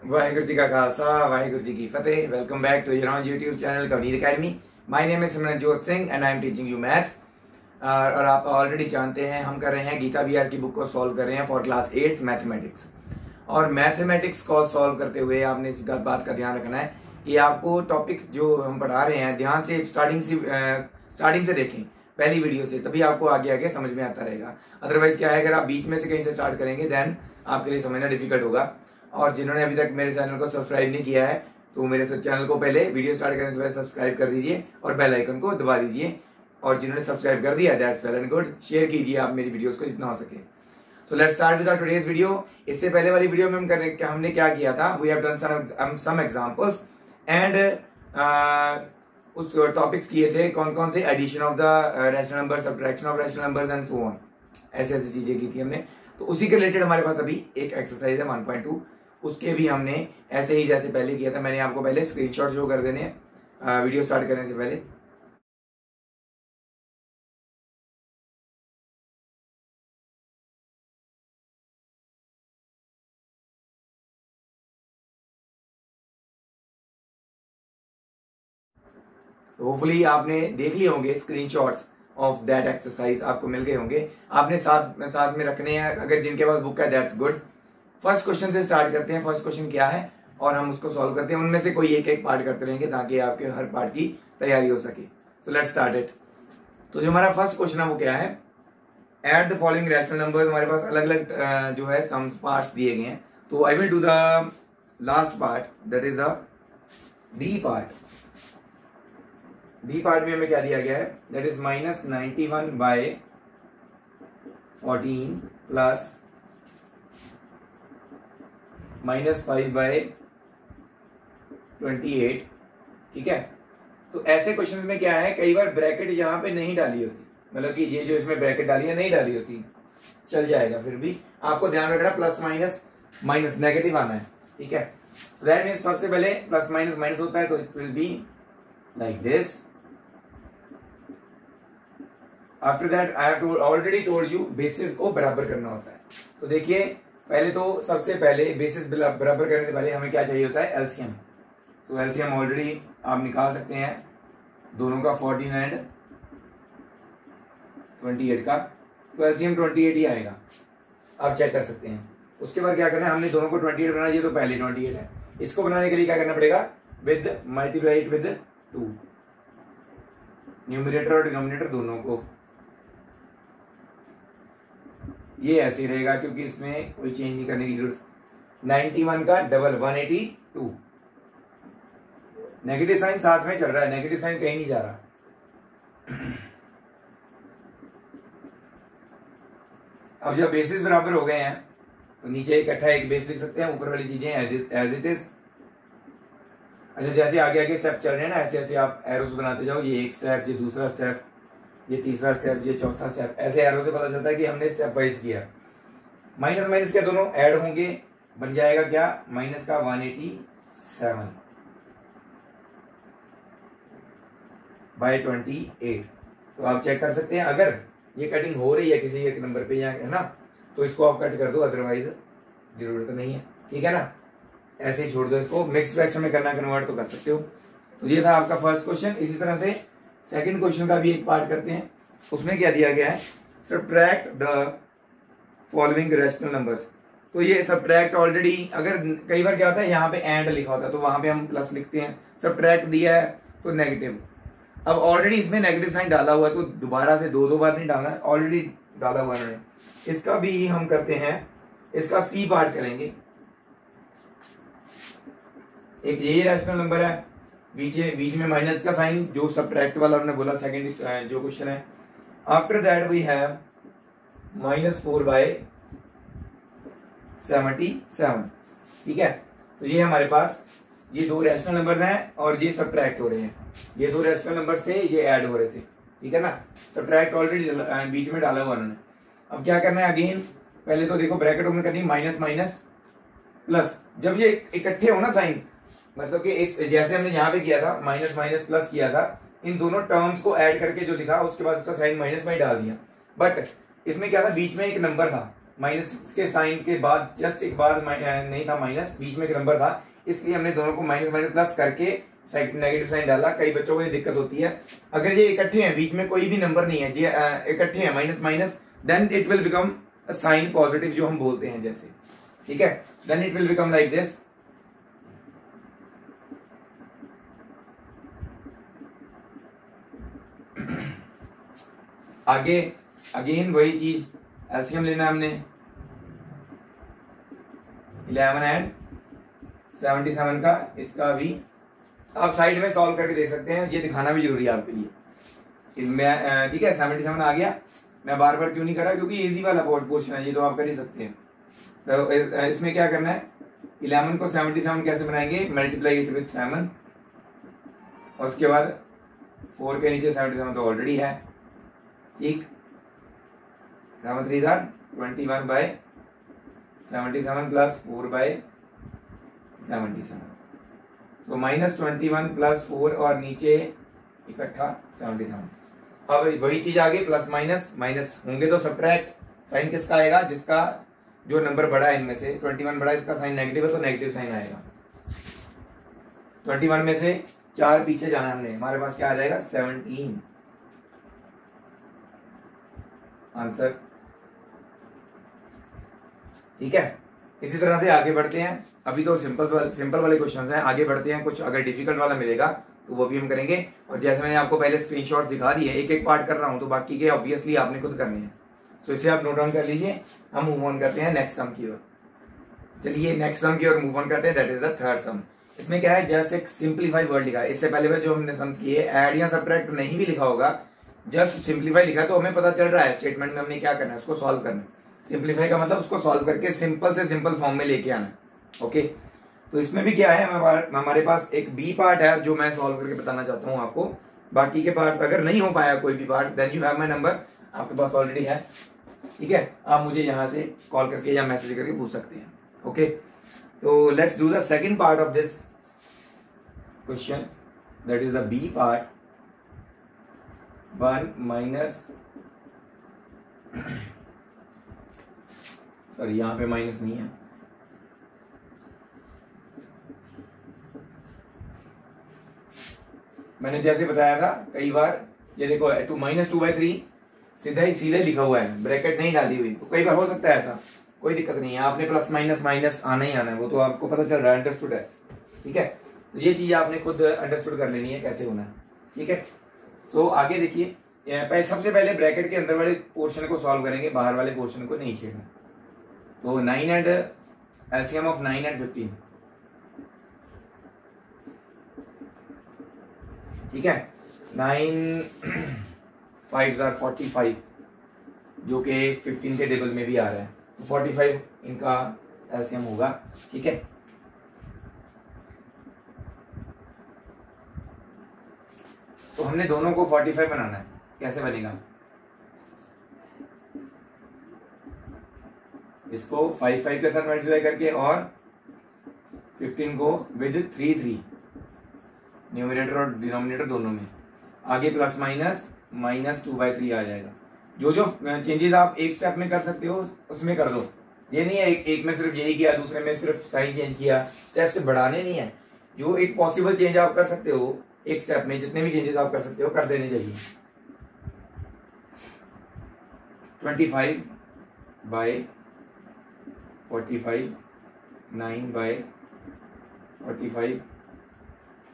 वाहिगुरु जी का खालसा वाहिगुरु जी की फतेह। Welcome back to your own YouTube channel Kavneer academy. My name is Simranjot Singh and I am teaching you maths. और आप already जानते हैं हम कर रहे हैं गीता वीआर की बुक को सॉल्व कर रहे हैं फॉर क्लास 8th मैथमेटिक्स। और मैथमेटिक्स को सॉल्व करते हुए आपने इस बात का ध्यान रखना है कि आपको टॉपिक जो हम पढ़ा रहे हैं ध्यान से स्टार्टिंग से देखें, पहली वीडियो से, तभी आपको आगे आगे समझ में आता रहेगा। अदरवाइज क्या है, अगर आप बीच में से कहीं से स्टार्ट करेंगे देन आपके लिए समझना डिफिकल्ट होगा। और जिन्होंने अभी तक मेरे चैनल को सब्सक्राइब नहीं किया है तो मेरे चैनल को पहले वीडियो स्टार्ट करने से पहले सब्सक्राइब कर दीजिए और बेल आइकन को दबा दीजिए। और जिन्होंने सब्सक्राइब कर दिया that's well and good, share कीजिए आप मेरी वीडियोस को जितना हो सके। So let's start with our today's video. इससे पहले वाली वीडियो में हमने क्या किया था, we have done some examples and उस टॉपिक्स किए थे कौन कौन से, addition of the rational number, subtraction of rational numbers and so on, ऐसी ऐसी चीजें की थी हमने। तो उसी के रिलेटेड हमारे पास अभी एक एक्सरसाइज है 1.2, उसके भी हमने ऐसे ही जैसे पहले किया था। मैंने आपको पहले स्क्रीनशॉट शो कर देने वीडियो स्टार्ट करने से पहले। तो होपफुली आपने देख लिए होंगे स्क्रीनशॉट्स ऑफ दैट एक्सरसाइज, आपको मिल गए होंगे। आपने साथ में रखने हैं, अगर जिनके पास बुक है दैट्स गुड। फर्स्ट क्वेश्चन से स्टार्ट करते हैं। फर्स्ट क्वेश्चन क्या है और हम उसको सॉल्व करते हैं। उनमें से कोई एक एक पार्ट करते रहेंगे ताकि आपके हर पार्ट की तैयारी हो सके। So let's start it. तो जो हमारा फर्स्ट क्वेश्चन है वो क्या है, at the following rational numbers. हमारे पास अलग अलग जो है सम्स पार्ट्स दिए गए हैं। तो आई will do the last part, that is the D part. D part में हमें क्या दिया गया है, दैट इज -91/14 प्लस -5/28। ठीक है। तो ऐसे क्वेश्चन में क्या है, कई बार ब्रैकेट यहां पे नहीं डाली होती, मतलब कि ये जो इसमें ब्रैकेट डाली है नहीं डाली होती, चल जाएगा, फिर भी आपको ध्यान रखना प्लस माइनस नेगेटिव आना है। ठीक है। दैट मींस सबसे पहले प्लस माइनस माइनस होता है तो it will be like this. After that I have already told you basis को बराबर करना होता है। तो देखिए पहले तो सबसे पहले बेसिस बराबर करने से पहले हमें क्या चाहिए होता है, एलसीएम। सो एलसीएम ऑलरेडी आप निकाल सकते हैं दोनों का, 14 एंड 28 का। तो एलसीएम 28 ही आएगा, आप चेक कर सकते हैं। उसके बाद क्या करना है, हमने दोनों को 28 बनाना, ये तो पहले 28 है। इसको बनाने के लिए क्या करना पड़ेगा, with multiply it with 2, numerator और डिनोमिनेटर दोनों को। ये ऐसे रहेगा क्योंकि इसमें कोई चेंज नहीं करने की जरूरत। 91 का डबल 182, नेगेटिव साइन साथ में चल रहा है, नेगेटिव साइन कहीं नहीं जा रहा। अब जब बेसिस बराबर हो गए हैं तो नीचे इकट्ठा एक बेस लिख सकते हैं, ऊपर वाली चीजें एज इट इज। अच्छा, जैसे आगे आगे स्टेप चल रहे हैं ना, ऐसे ऐसे आप एरोस बनाते जाओ। ये एक स्टेप, ये दूसरा स्टेप, ये तीसरा स्टेप, ये चौथा स्टेप, ऐसे एरो से पता चलता है कि हमने स्टेप वाइज किया। माइनस माइनस के दोनों ऐड होंगे, बन जाएगा क्या, माइनस का 187/28। तो आप चेक कर सकते हैं, अगर ये कटिंग हो रही है किसी एक नंबर पे, यहाँ है ना, तो इसको आप कट कर दो, अदरवाइज जरूरत नहीं है। ठीक है ना, ऐसे ही छोड़ दो इसको। मिक्स फ्रैक्शन में करना कन्वर्ट तो कर सकते हो। तो ये था आपका फर्स्ट क्वेश्चन। इसी तरह से सेकंड क्वेश्चन का भी एक पार्ट करते हैं। उसमें क्या दिया गया है, subtract the following rational numbers. तो ये सब्ट्रैक्ट ऑलरेडी, अगर कई बार क्या होता है यहाँ पे एंड लिखा होता है तो वहां पे हम प्लस लिखते हैं, सब्ट्रैक्ट दिया है तो नेगेटिव। अब ऑलरेडी इसमें नेगेटिव साइन डाला हुआ है तो दोबारा से दो बार नहीं डालना है, ऑलरेडी डाला हुआ है। इसका भी हम करते हैं, इसका सी पार्ट करेंगे। एक ये रैशनल नंबर है, बीच में माइनस का साइन, जो सब्ट्रैक्ट वाला हमने बोला सेकंड जो क्वेश्चन है। After that we have -4/77। ठीक है। तो ये हमारे पास ये दो रैशनल नंबर्स हैं और ये सब्ट्रैक्ट हो रहे हैं। ये दो रैशनल नंबर्स थे, ये ऐड हो रहे थे। ठीक है ना, सब्ट्रैक्ट ऑलरेडी बीच में डाला हुआ उन्होंने। अब क्या करना है, अगेन पहले तो देखो ब्रैकेट ओपन करनी, माइनस माइनस प्लस। जब ये इकट्ठे हो ना साइन, मतलब कि इस जैसे हमने यहाँ पे किया था, माइनस माइनस प्लस किया था, इन दोनों टर्म्स को ऐड करके जो लिखा उसके बाद उसका साइन माइनस में डाल दिया। बट इसमें क्या था, बीच में एक नंबर था, माइनस के साइन के बाद जस्ट एक बार नहीं था माइनस, बीच में एक नंबर था, इसलिए हमने दोनों को माइनस माइनस प्लस करके नेगेटिव साइन डाला। कई बच्चों को ये दिक्कत होती है, अगर ये इकट्ठे हैं, बीच में कोई भी नंबर नहीं है, ये इकट्ठे हैं minus minus, then it will become a sign positive जो हम बोलते हैं जैसे, ठीक है, then it will become like this. आगे अगेन वही चीज, एलसीएम लेना हमने 11 एंड 77 का, इसका भी आप साइड में सॉल्व करके देख सकते हैं, ये दिखाना भी जरूरी है आपके लिए। मैं ठीक है 77 आ गया, मैं बार बार क्यों नहीं कर रहा, क्योंकि इजी वाला पोर्शन है, ये तो आप कर ही सकते हैं। तो इसमें क्या करना है, 11 को 77 कैसे बनाएंगे, मल्टीप्लाई इट विथ 7 और उसके बाद 4 के नीचे 77 तो ऑलरेडी है, ठीक, 7 3 21 by 77 plus 4 by 77, so minus 21 plus 4 और नीचे इकट्ठा 77। अब वही चीज आगे, प्लस माइनस, माइनस होंगे तो सब्ट्रैक्ट, साइन किसका आएगा, जिसका जो नंबर बड़ा है इनमें से 21 बड़ा, इसका साइन नेगेटिव है तो नेगेटिव साइन आएगा। 21 में से 4 पीछे जाना है हमने, हमारे पास क्या आ जाएगा 17 आंसर, ठीक है। इसी तरह से आगे बढ़ते हैं, अभी तो सिंपल वाले क्वेश्चंस हैं, आगे बढ़ते हैं, कुछ अगर डिफिकल्ट वाला मिलेगा तो वो भी हम करेंगे। और जैसे मैंने आपको पहले स्क्रीनशॉट दिखा दिए, एक एक पार्ट कर रहा हूं, तो बाकी के ऑब्वियसली आपने खुद करने हैं, सो इसे आप नोट डाउन कर लीजिए। हम मूव ऑन करते हैं नेक्स्ट सम की ओर। चलिए नेक्स्ट सम की ओर मूव ऑन करते हैं, दैट इज द थर्ड सम। इसमें क्या है, जस्ट एक सिंप्लीफाई वर्ड लिखा है, इससे पहले जो हमने सम्स किए ऐड या सब्ट्रैक्ट नहीं भी लिखा होगा, जस्ट सिंप्लीफाई लिखा है, तो हमें पता चल रहा है स्टेटमेंट में हमने क्या करना है, उसको सॉल्व करना है। सिंप्लीफाई का मतलब उसको सॉल्व करके सिंपल से सिंपल फॉर्म में लेके आना है, ओके। तो इसमें भी क्या है, हमारे पास एक बी पार्ट है जो मैं सॉल्व करके बताना चाहता हूं आपको। बाकी के पार्ट्स अगर नहीं हो पाया कोई भी part, then you have my number, आपके पास ऑलरेडी है, ठीक है, आप मुझे यहां से कॉल करके या मैसेज करके पूछ सकते हैं, ओके। तो let's do the second part of this question, that is the B part. 1 minus, sorry यहां पे माइनस नहीं है, मैंने जैसे बताया था कई बार, ये देखो -2 -2/3 सीधे लिखा हुआ है, ब्रैकेट नहीं डाली हुई, तो कई बार हो सकता है ऐसा, कोई दिक्कत नहीं है, आपने प्लस माइनस माइनस आना ही आना है, वो तो आपको पता चल रहा है, अंडरस्टूड है, ठीक है। तो ये चीज आपने खुद अंडरस्टूड कर लेनी है कैसे होना है, ठीक है। सो आगे देखिए, सबसे पहले ब्रैकेट के अंदर वाले पोर्शन को सॉल्व करेंगे, बाहर वाले पोर्शन को नहीं छेड़ना। तो 9 एंड एलसीएम ऑफ 9 एंड 15, ठीक है, 9 5s are 45 जो कि 15 के टेबल में भी आ रहा है, तो 45 इनका एलसीएम होगा, ठीक है। तो हमने दोनों को 45 बनाना है, कैसे बनेगा, इसको 5 के साथ मल्टीप्लाई करके और 15 को विद 3 न्यूमरेटर और डिनोमिनेटर दोनों में, आगे प्लस माइनस -2/3 आ जाएगा। जो जो चेंजेस आप एक स्टेप में कर सकते हो उसमें कर दो, ये नहीं है एक में सिर्फ यही किया, दूसरे में सिर्फ साइन चेंज किया, स्टेप से बढ़ाने नहीं है, जो एक पॉसिबल चेंज आप कर सकते हो एक स्टेप में, जितने भी चेंजेस आप कर सकते हो कर देने चाहिए। 25/45, 9/45,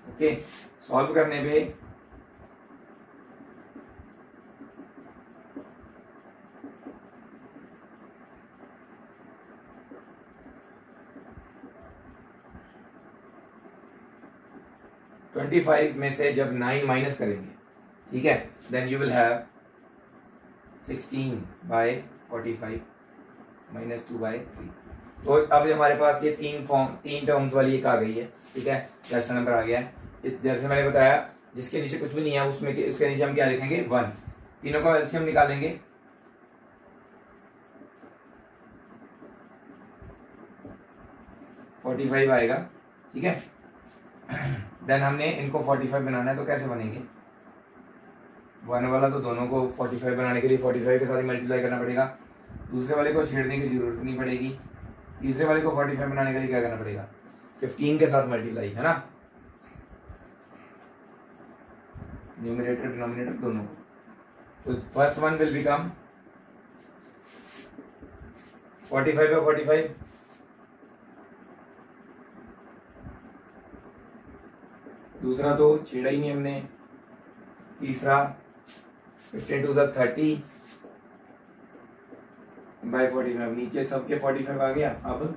ओके। सॉल्व करने पे (25) में से जब 9 माइनस करेंगे, ठीक है, देन यू विल हैव 16/45 -2/3। तो अब हमारे पास ये तीन टर्म्स वाली एक आ गई है, ठीक है, रैशनल नंबर आ गया है। जैसे मैंने बताया, जिसके नीचे कुछ भी नहीं है उसमें इसके नीचे हम क्या लिखेंगे 1, तीनों का एलसीएम निकालेंगे, (45) आएगा, ठीक है। देन हमने इनको 45 बनाना है, तो कैसे बनेंगे, 1 वाला तो दोनों को 45 बनाने के लिए 45 के साथ मल्टीप्लाई करना पड़ेगा, दूसरे वाले को छेड़ने की जरूरत नहीं पड़ेगी। तीसरे वाले को 45 बनाने के लिए क्या करना पड़ेगा, 15 के साथ मल्टीप्लाई, है ना, न्यूमरेटर डिनोमिनेटर दोनों। तो first one will become 45 by 45, दूसरा तो छेड़ा ही नहीं हमने, तीसरा 15 to the 30 by 45, नीचे सबके 45 आ गया। अब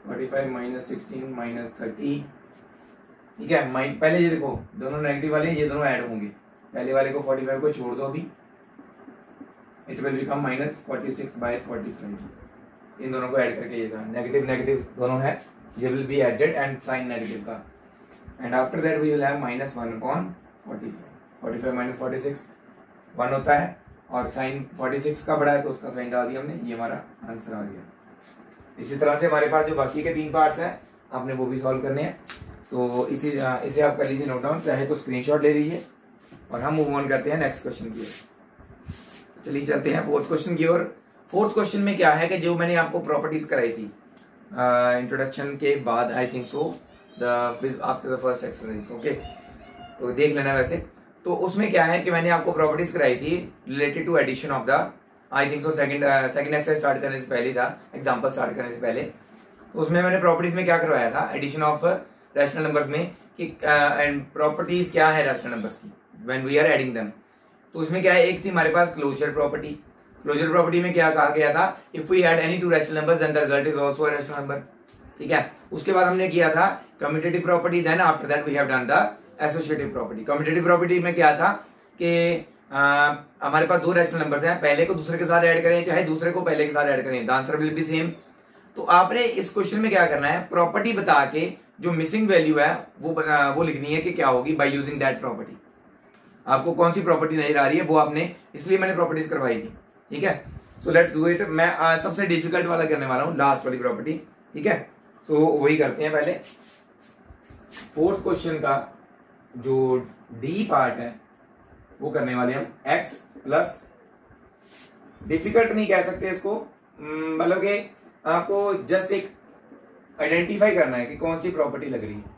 45 minus 16 minus 30, ठीक है। पहले ये देखो दोनों नेगेटिव वाले ये दोनों ऐड होंगे, पहले वाले को 45 को छोड़ दो अभी, it will become minus 46 by 45, इन दोनों को ऐड करके ये नेगेटिव नेगेटिव दोनों है, ये will be added and sign negative का, and after that we will have minus 1 upon 45, 45 minus 46 1 होता है, और साइन 46 का बड़ा है तो उसका साइन डाल दिया हमने, ये हमारा आंसर आ गया। इसी तरह से हमारे पास जो बाकी के 3 पार्ट्स हैं आपने वो भी सॉल्व करने हैं, तो इसे आप कर लीजिए नोट डाउन, चाहे तो स्क्रीनशॉट ले लीजिए, और हम मूव ऑन करते हैं नेक्स्ट क्वेश्चन की ओर। चलिए चलते हैं फोर्थ क्वेश्चन की ओर। फोर्थ क्वेश्चन में क्या है कि जो मैंने आपको प्रॉपर्टीज कराई थी इंट्रोडक्शन के बाद, आई think so after the first exercise, okay, तो देख लेना वैसे। तो उसमें क्या है कि मैंने आपको प्रॉपर्टीज कराई थी related to addition of the, I think so second exercise start करने से पहले था, एग्जांपल स्टार्ट करने से पहले। तो उसमें मैंने प्रॉपर्टीज में क्या करवाया था, एडिशन ऑफ रैशनल नंबर्स में, कि एंड प्रॉपर्टीज क्या है रैशनल नंबर्स की when we are adding them. तो उसमें क्या है, एक थी हमारे पास क्लोजर प्रॉपर्टी। क्लोजर प्रॉपर्टी में क्या कहा गया था, if we add any two rational numbers then the result is also a rational number, ठीक है। उसके बाद हमने किया था commutative property, then after that we have done the associative property. Commutative property में क्या था कि हमारे पास 2 रैशनल नंबर्स हैं, पहले को दूसरे के साथ ऐड करें चाहे दूसरे को पहले के साथ ऐड करें, the answer will be same. तो आपने इस क्वेश्चन में क्या करना है, प्रॉपर्टी बता के जो मिसिंग वैल्यू है वो लिखनी है कि क्या होगी बाय यूजिंग दैट प्रॉपर्टी। आपको कौन सी प्रॉपर्टी नजर आ रही है वो आपने, इसलिए मैंने प्रॉपर्टीज करवाई थी, ठीक है। So let's do it. मैं सबसे डिफिकल्ट वाला करने वाला हूं, लास्ट वाली प्रॉपर्टी, ठीक है। सो वही करते हैं पहले। फोर्थ क्वेश्चन का जो डी पार्ट है वो करने वाले हम x प्लस, डिफिकल्ट नहीं कह सकते इसको, मतलब कि आपको जस्ट एक आइडेंटिफाई करना है कि कौन सी प्रॉपर्टी लग रही है।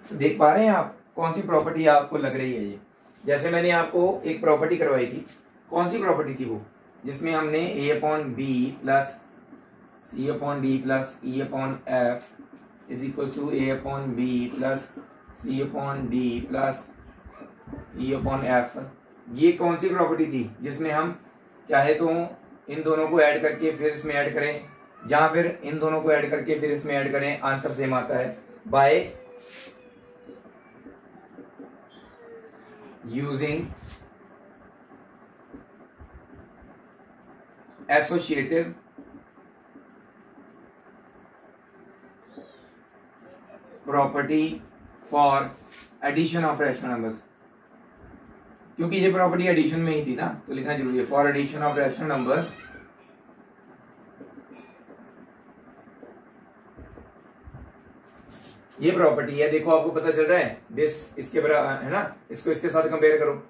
तो देख पा रहे हैं आप कौन सी प्रॉपर्टी आपको लग रही है ये। जैसे मैंने आपको एक प्रॉपर्टी करवाई थी, कौन सी प्रॉपर्टी थी वो, जिसमें हमने a upon B plus c upon D plus e upon F is equal to a upon B plus c upon D plus e upon F. ये कौन सी प्रॉपर्टी थी जिसमें हम चाहे तो इन दोनों को ऐड करके फिर इसमें ऐड करें, या फिर इन दोनों को ऐड करके फिर इसमें ऐड करें, आंसर सेम आता है by using associative property for addition of rational numbers. क्योंकि ये प्रॉपर्टी एडिशन में ही थी ना, तो लिखना जरूरी है, for addition of rational numbers ये प्रॉपर्टी है। देखो आपको पता चल रहा है, दिस इसके बराबर है ना, इसको इसके साथ कंपेयर करो,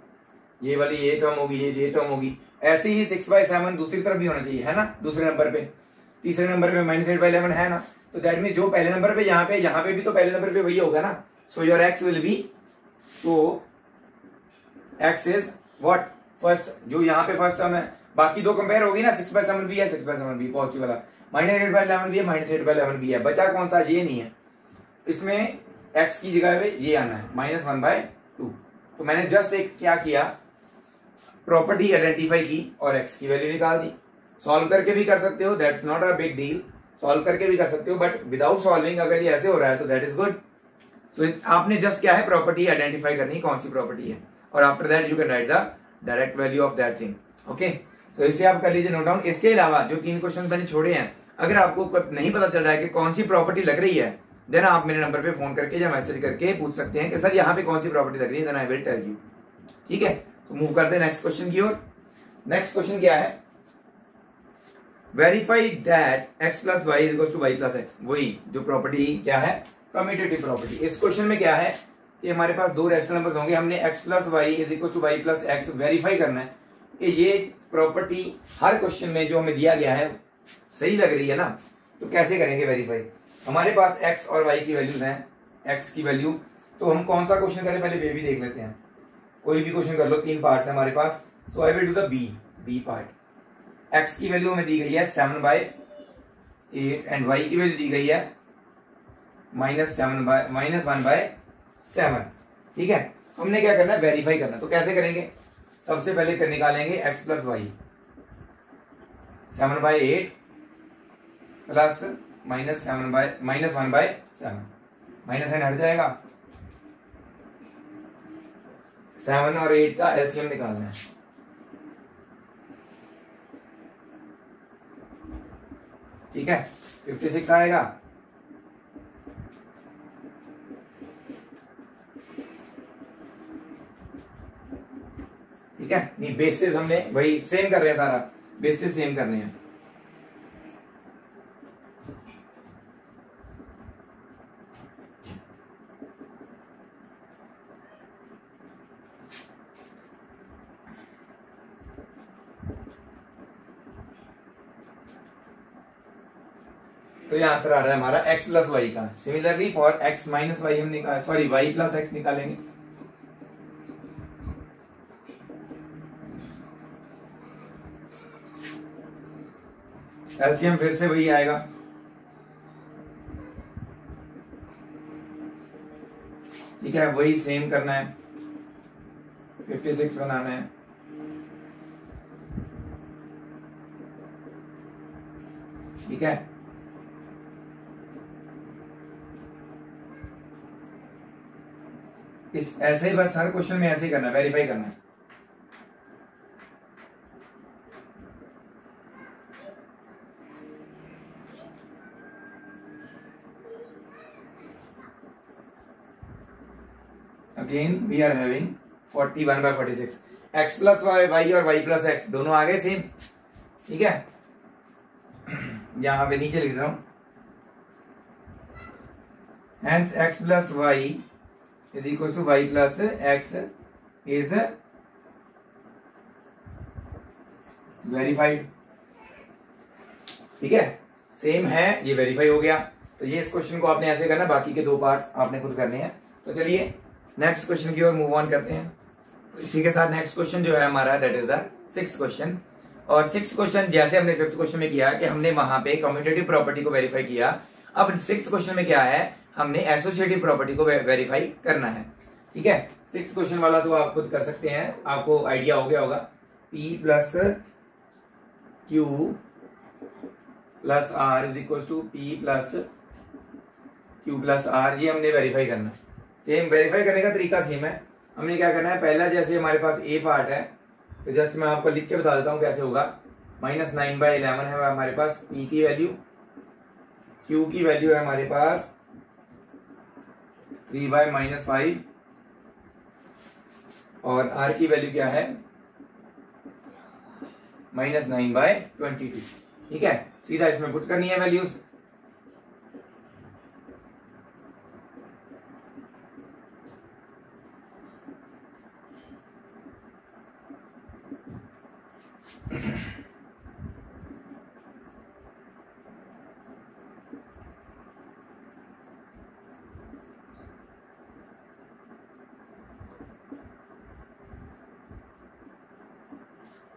ये वाली ये टर्म होगी, ये टर्म होगी। ऐसे ही 6/7 दूसरी तरफ भी होना चाहिए, है ना, दूसरे नंबर पे। तीसरे नंबर पे -8/11 है ना, तो दैट मीन जो पहले नंबर पे यहाँ पे भी तो पहले नंबर पे वही होगा ना। So your x will be, so x is what, first, जो यहाँ पे फर्स्ट टर्म है। बाकी दो कंपेयर होगी ना, 6/7 भी है, 6/7 भी पॉजिटिव वाला, -8/11 भी है, -8/11 भी है। बचा कौन सा, ये नहीं है। इसमें x की जगह पे ये आना है -1/2। तो मैंने जस्ट एक क्या किया, प्रॉपर्टी आइडेंटिफाई की और x की वैल्यू निकाल दी। सॉल्व करके भी कर सकते हो, that's not a big deal, solve करके भी कर सकते हो, बट विदाउट सॉल्विंग अगर ये ऐसे हो रहा है तो दैट इज गुड। तो आपने जस्ट क्या है, प्रॉपर्टी आइडेंटिफाई करनी, कौन सी प्रॉपर्टी है, और after that you can write the direct value of that thing. Okay, so इसे आप कर लीजिए नोट डाउन। इसके अलावा जो 3 क्वेश्चन मैंने छोड़े हैं, अगर आपको नहीं पता चल रहा है कि कौन सी प्रॉपर्टी लग रही है, देन आप मेरे नंबर पे फोन करके या मैसेज करके पूछ सकते हैं कि सर यहाँ पे कौन सी प्रॉपर्टी लग रही है, then I will tell you. ठीक है, तो मूव करते हैं नेक्स्ट क्वेश्चन की ओर। नेक्स्ट क्वेश्चन क्या है, verify that x plus Y is equal to Y plus X. वही जो प्रॉपर्टी क्या है, कम्यूटेटिव प्रॉपर्टी। इस क्वेश्चन में क्या है कि हमारे पास दो रैशनल नंबर्स होंगे, हमने x plus Y is equal to Y plus X verify करना है कि ये प्रॉपर्टी हर क्वेश्चन में जो हमें दिया गया है सही लग रही है ना। तो कैसे करेंगे वेरीफाई, हमारे पास x और y की वैल्यूज हैं, x की वैल्यू, तो हम कौन सा क्वेश्चन करें पहले वे भी देख लेते हैं। कोई भी क्वेश्चन कर लो, 3 पार्ट्स है हमारे पास, so I will do the B part. x की वैल्यू हमें दी गई है 7/8 एंड y की वैल्यू दी गई है -1/7। ठीक है, हमने क्या करना है, वेरीफाई करना। तो कैसे करेंगे, सबसे पहले निकालेंगे x plus Y, 7/8 plus -1/7, minus sign हट जाएगा। 7 और 8 का एलसीएम निकालना है। ठीक है, 56 आएगा। ठीक है, नहीं बेसिस हमने वही सेम कर रहे हैं, सारा बेसिस सेम करने हैं। तो ये आंसर आ रहा है हमारा x प्लस वाई का। Similarly for x minus Y हम निकाल, सॉरी y प्लस एक्स निकालेंगे। एलसीएम फिर से वही आएगा, ठीक है, वही सेम करना है, 56 बनाना है। ठीक है, इस ऐसे ही बस हर क्वेश्चन में ऐसे ही करना है, वेरीफाई करना है। Again we are having 41/46, x plus Y और y प्लस एक्स दोनों आ गए सेम। ठीक है, यहां पे नीचे लिख रहा हूं, hence x plus Y is equal to Y plus X is verified. ठीक है, सेम है, ये वेरीफाई हो गया। तो ये इस क्वेश्चन को आपने ऐसे करना, बाकी के 2 पार्ट्स आपने खुद करने हैं। तो चलिए नेक्स्ट क्वेश्चन की ओर मूव ऑन करते हैं। तो इसी के साथ नेक्स्ट क्वेश्चन जो है हमारा, that is the 6th question. और 6th क्वेश्चन जैसे हमने 5th क्वेश्चन में किया कि हमने वहां पे कम्यूटेटिव प्रॉपर्टी को वेरीफाई किया, अब 6th क्वेश्चन में क्या है, हमने एसोसिएटिव प्रॉपर्टी को वेरीफाई करना है। ठीक है, 6th क्वेश्चन वाला तो आप खुद कर सकते हैं, आपको आइडिया हो गया होगा। P plus Q plus R is equal to P plus Q plus R, ये हमने वेरीफाई करना है। सेम वेरीफाई करने का तरीका सेम है। हमने क्या करना है, पहला जैसे हमारे पास ए पार्ट है, तो जस्ट मैं आपको लिख के बता देता हूं कैसे होगा। -9/11 है हमारे पास P की वैल्यू, Q की वैल्यू है हमारे पास 3/-5 और R की वैल्यू क्या है, -9/22। ठीक है, सीधा इसमें पुट करनी है वैल्यूज।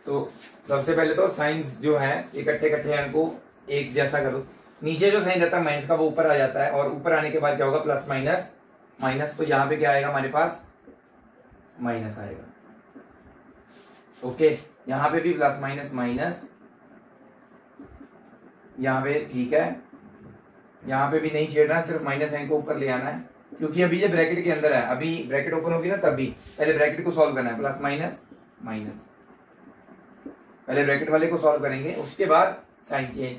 तो सबसे पहले तो साइंस जो है इकट्ठे इकट्ठे इनको एक जैसा करो। नीचे जो साइन रहता है माइनस का वो ऊपर आ जाता है, और ऊपर आने के बाद क्या होगा, प्लस माइनस माइनस। तो यहां पे क्या आएगा हमारे पास, माइनस आएगा। ओके, यहां पे भी प्लस माइनस माइनस, यहां पे ठीक है, यहां पे भी नहीं छेड़ना, सिर्फ माइनस साइन को ऊपर ले आना है, क्योंकि अभी ये ब्रैकेट के अंदर है। अभी ब्रैकेट ओपन होगी ना, तभी पहले ब्रैकेट को सॉल्व करना है, प्लस माइनस माइनस। पहले ब्रैकेट वाले को सॉल्व करेंगे, उसके बाद साइन चेंज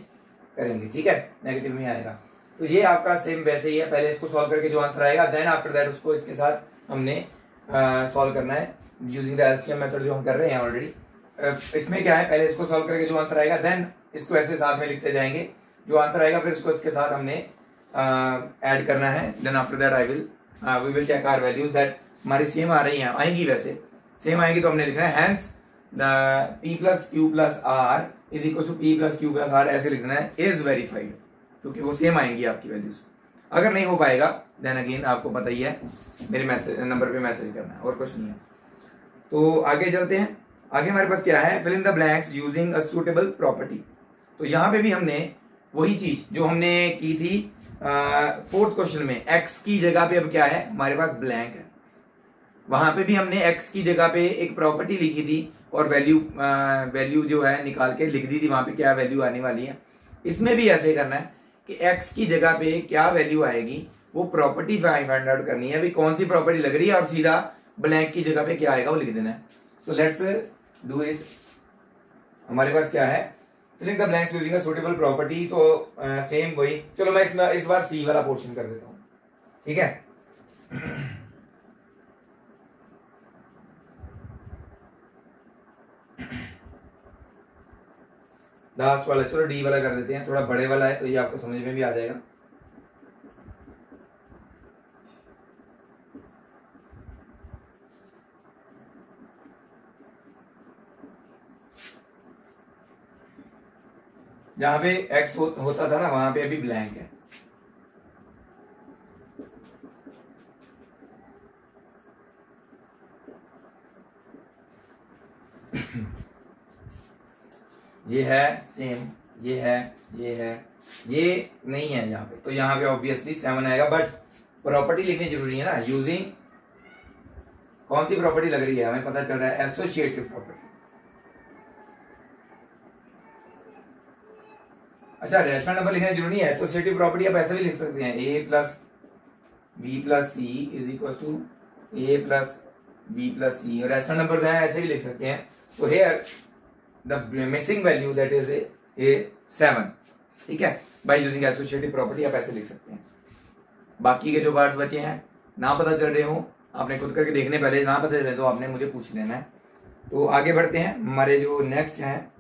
करेंगे। ठीक है, नेगेटिव में आएगा। तो ये आपका सेम वैसे ही है, पहले इसको सॉल्व करके जो आंसर आएगा, देन आफ्टर दैट उसको इसके साथ हमने सॉल्व करना है यूजिंग द एलसीएम मेथड जो हम कर रहे हैं ऑलरेडी। इसमें क्या है, पहले इसको सॉल्व करके जो आंसर आएगा देन इसको ऐसे साथ में लिखते जाएंगे, जो आंसर आएगा फिर इसको इसके साथ हमने ऐड करना है। Then after that we will check our values that हमारी सेम आ रही हैं, आएंगी वैसे सेम आएंगी तो हमने लिखना है hence the p plus Q plus R is equal to p plus Q plus R, ऐसे लिखना है इज वेरीफाइड, क्योंकि वो सेम आएंगी आपकी वैल्यूज। अगर नहीं हो पाएगा देन अगेन आपको पता ही है मेरे मैसेज नंबर पे मैसेज करना है, और कुछ नहीं है। तो आगे चलते हैं। आगे हमारे पास क्या है, fill in the blanks using a suitable property. तो यहाँ पे भी हमने वही चीज जो हमने की थी फोर्थ क्वेश्चन में, x की जगह पे अब क्या है हमारे पास ब्लैंक है, वहां पे भी हमने x की जगह पे एक प्रॉपर्टी लिखी थी और वैल्यू जो है निकाल के लिख दी थी वहां पे क्या वैल्यू आने वाली है। इसमें भी ऐसे करना है कि x की जगह पे क्या वैल्यू आएगी वो प्रॉपर्टी फाइंड आउट करनी है, अभी कौन सी प्रॉपर्टी लग रही है, और सीधा ब्लैंक की जगह पे क्या आएगा वो लिख देना है। So let's do it. हमारे पास क्या है, filling the blanks using a suitable property, तो सेम वही। चलो मैं इस बार सी वाला पोर्शन कर देता हूं, ठीक है। लास्ट वाला, चलो डी वाला कर देते हैं, थोड़ा बड़े वाला है तो ये आपको समझ में भी आ जाएगा। जहां पे x होता था ना वहां पे अभी ब्लैंक है। ये है सेम, ये है, ये नहीं है यहाँ पे, तो यहाँ पे ऑब्वियसली 7 आएगा। बट प्रॉपर्टी लिखनी जरूरी है ना, यूजिंग कौन सी प्रॉपर्टी लग रही है हमें पता चल रहा है, एसोसिएटिव प्रॉपर्टी। अच्छा, रैशनल नंबर लिखना जरूरी है, एसोसिएटिव प्रॉपर्टी आप ऐसे भी लिख सकते हैं, a plus B plus C is equal to A plus B plus C, और रैशनल नंबर्स हैं ऐसे भी लिख सकते हैं। तो here the missing value that is a 7, ठीक है, बाय यूजिंग एसोसिएटिव प्रॉपर्टी आप ऐसे लिख सकते हैं। बाकी के जो वर्ड्स बचे हैं ना पता चल रहे हो, आपने खुद करके देखने, पहले ना पता चले तो आपने मुझे पूछ लेना है। तो आगे बढ़ते हैं, हमारे जो नेक्स्ट हैं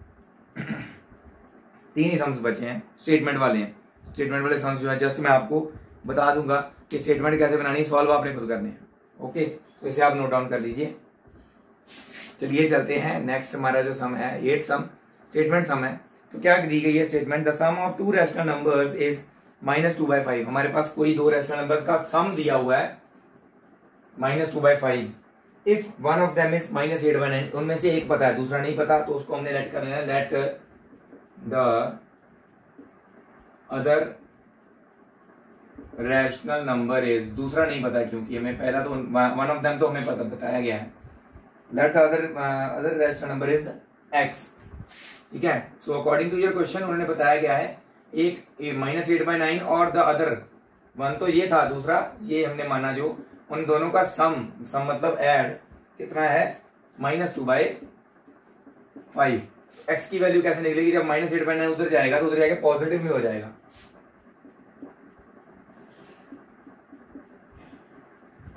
3 ही सम्स बचे हैं, स्टेटमेंट वाले हैं। स्टेटमेंट वाले सम्स जो है जस्ट मैं आपको बता दूंगा कि स्टेटमेंट कैसे बनानी है, सॉल्व आपने खुद करने हैं। ओके, तो इसे आप नोट डाउन कर लीजिए। चलिए चलते हैं, नेक्स्ट हमारा जो सम है 8 सम, स्टेटमेंट सम है। तो क्या दी गई है statement, the sum of 2 rational numbers is -2/5। हमारे पास कोई 2 रैशनल नंबर्स का सम दिया हुआ है -2/5। If one of them is -8/9, उनमें से एक पता है दूसरा नहीं पता, तो उसको हमने लेट करना है, let the other rational number is, दूसरा नहीं पता क्योंकि हमें पहला तो वन ऑफ देम तो हमें पता बताया गया है, let other rational number is x, ठीक है। So according to your question उन्होंने बताया गया है एक -8/9 और द अदर वन, तो ये था दूसरा, ये हमने माना जो उन दोनों का सम मतलब ऐड कितना है -2/5। x की वैल्यू कैसे निकलेगी, जब -8/9 उधर जाएगा तो उधर जाएगा पॉजिटिव में हो जाएगा।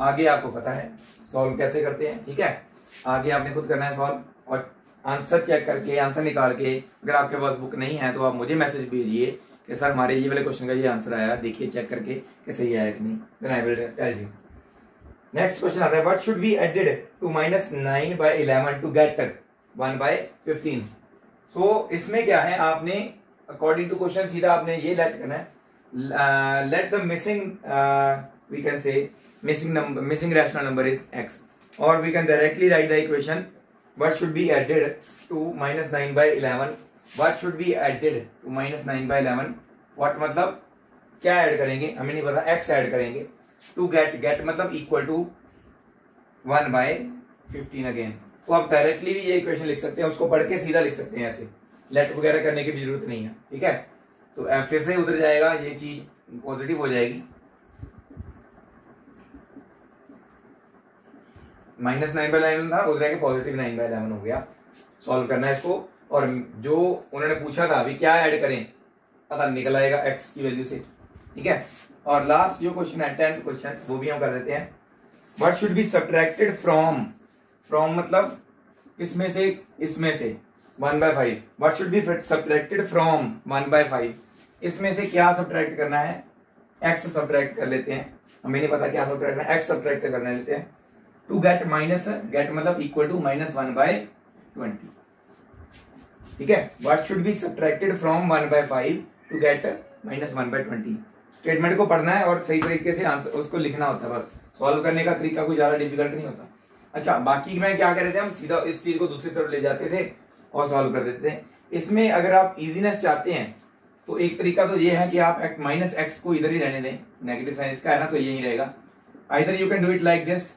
आगे आपको पता है सॉल्व कैसे करते हैं, ठीक है। आगे आपने खुद करना है सॉल्व, और आंसर चेक करके, आंसर निकाल के, अगर आपके पास बुक नहीं है तो आप मुझे मैसेज भेजिए कि सर हमारे ये वाले क्वेश्चन का ये आंसर आया, देखिए चेक करके कि सही आया कि नहीं, then I will tell you. Next question आता है, what should be added to -9/11 to get 1/15। So इसमें क्या है, आपने अकॉर्डिंग टू क्वेश्चन सीधा आपने ये लेट करना है, let the missing we can say missing rational number is x, or we can directly write the equation what should be added to -9/11, what should be added to -9/11, what मतलब क्या add करेंगे हमें नहीं पता, x add करेंगे, to get मतलब equal to 1/15 again. तो आप डायरेक्टली भी ये इक्वेशन लिख सकते हैं, उसको पढ़ के सीधा लिख सकते हैं, ऐसे लेट वगैरह करने की भी जरूरत नहीं है, ठीक है। तो फिर से उधर जाएगा, ये चीज पॉजिटिव हो जाएगी, -9/11 था उधर आके पॉजिटिव 9/11 हो गया। सॉल्व करना है इसको, और जो उन्होंने पूछा था अभी क्या ऐड करें पता निकल आएगा x की वैल्यू से, ठीक है। और लास्ट जो क्वेश्चन है 10th क्वेश्चन, वो भी हम कर देते हैं। What should be subtracted from मतलब इसमें से 1/5 what should be subtracted from 1/5, इसमें से क्या सब्ट्रैक्ट करना है, x सब्ट्रैक्ट कर लेते हैं, हमें नहीं पता क्या सब्ट्रैक्ट करना है, x सब्ट्रैक्ट करने लेते हैं टू गेट गेट मतलब इक्वल टू -1/20, ठीक है। What should be subtracted from 1/5 to get -1/20। Statement को पढ़ना है और सही तरीके से आंसर उसको लिखना होता है, बस सॉल्व करने का तरीका कोई ज्यादा डिफिकल्ट नहीं होता। अच्छा, बाकी में क्या कर रहे थे, हम सीधा इस चीज को दूसरी तरफ ले जाते थे और सॉल्व कर देते थे। इसमें अगर आप इजीनेस चाहते हैं तो एक तरीका तो ये है कि आप -x को इधर ही रहने दें, नेगेटिव साइन इसका है ना, तो यही रहेगा। Either you can do it like this,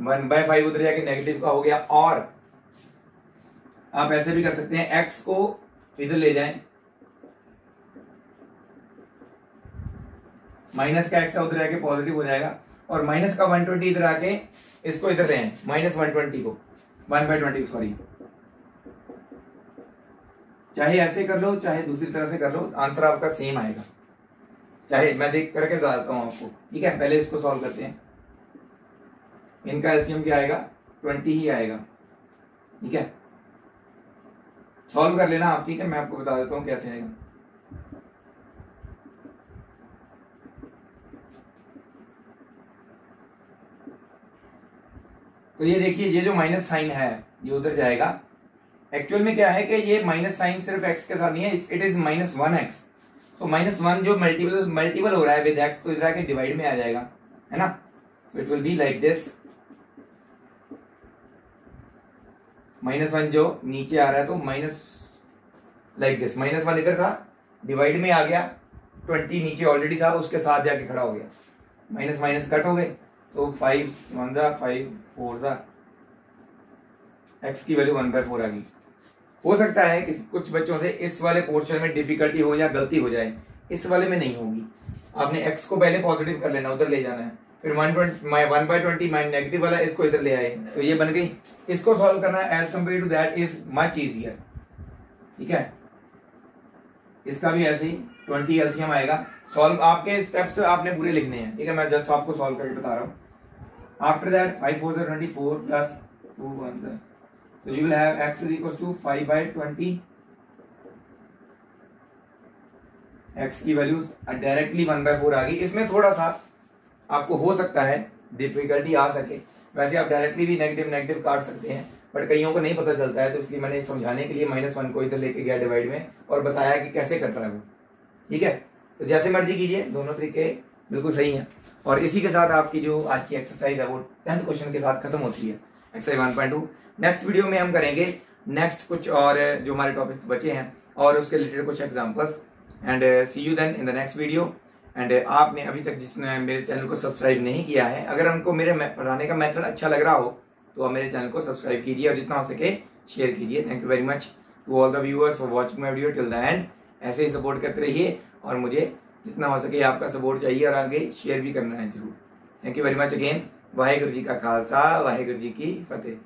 1/5 उधर जाके नेगेटिव का हो गया, और आप ऐसे भी कर सकते हैं, x को इधर ले जाएं, माइनस का x उधर जाके पॉजिटिव हो जाएगा, और माइनस का 120 इधर आके इसको इधर ले आए, -120 को 1/20 सॉरी, चाहे ऐसे कर लो चाहे दूसरी तरह से कर लो, आंसर आपका सेम आएगा। चाहे मैं देख करके बताता हूं आपको, ठीक है। पहले इसको सॉल्व करते हैं, इनका एलसीएम क्या आएगा, 20 ही आएगा, ठीक है। सॉल्व कर लेना आप, ठीक है, मैं आपको बता देता हूं कैसे आएगा। तो ये देखिए, ये जो माइनस साइन है ये उधर जाएगा। एक्चुअल में क्या है कि ये माइनस साइन सिर्फ x के साथ नहीं है, इट इज -1x, तो -1 जो मल्टीपल हो रहा है विद x, तो इधर आके डिवाइड में आ जाएगा, है ना। So it will be like this, -1 जो नीचे आ रहा है तो माइनस लाइक दिस, -1 इधर था, डिवाइड में आ गया, 20 नीचे ऑलरेडी था, उसके साथ जाके खड़ा हो गया, माइनस माइनस कट हो गए, तो 5 1 5 4 x की वैल्यू 1/4 आ गई। हो सकता है कि कुछ बच्चों से इस वाले पोर्शन में डिफिकल्टी हो या गलती हो जाए, इस वाले में नहीं होगी। आपने x को पहले पॉजिटिव कर लेना, उधर ले जाना है, फिर 1/20 नेगेटिव वाला इसको इधर ले आए, तो ये बन गई। इसको सॉल्व करना as compare to that is much easier, ठीक है। इसका भी ऐसे ही 20 एलसीएम आएगा। सॉल्व आपके स्टेप्स आपने पूरे लिखने हैं, ठीक है, मैं जस्ट आपको सॉल्व करके बता रहा हूँ। After that 5 4 24 plus 2 1, so you will have x is equals to 5/20, x की वैल्यूज डायरेक्टली 1/4 आ गई। इसमें थोड़ा सा आपको हो सकता है डिफिकल्टी आ सके, वैसे आप डायरेक्टली भी नेगेटिव काट सकते हैं, बट कईयों को नहीं पता चलता है, तो इसलिए मैंने समझाने के लिए -1 को इधर लेके गया डिवाइड में और बताया कि कैसे कट रहा है वो, ठीक है। तो जैसे मर्जी कीजिए, दोनों तरीके बिल्कुल सही हैं। और इसी के साथ आपकी जो आज की एक्सरसाइज है वो 10th क्वेश्चन के साथ खत्म होती है, एक्सरसाइज 1.2। नेक्स्ट वीडियो में हम करेंगे नेक्स्ट कुछ और जो हमारे टॉपिक्स बचे हैं और उसके रिलेटेड कुछ examples, and see you then in the next video. And आपने अभी तक जिसने मेरे चैनल को सब्सक्राइब नहीं किया है, अगर हमको मेरे पढ़ाने का मेथड अच्छा लग रहा हो तो आप मेरे चैनल को सब्सक्राइब कीजिए और जितना हो सके शेयर कीजिए। Thank you very much to all the viewers for watching my video till the end. ऐसे ही सपोर्ट करते रहिए और मुझे जितना हो सके आपका सपोर्ट चाहिए और आगे शेयर भी करना है जरूर। Thank you very much again. Waheguru ji का खालसा, वाहेगुरु जी की फतेह।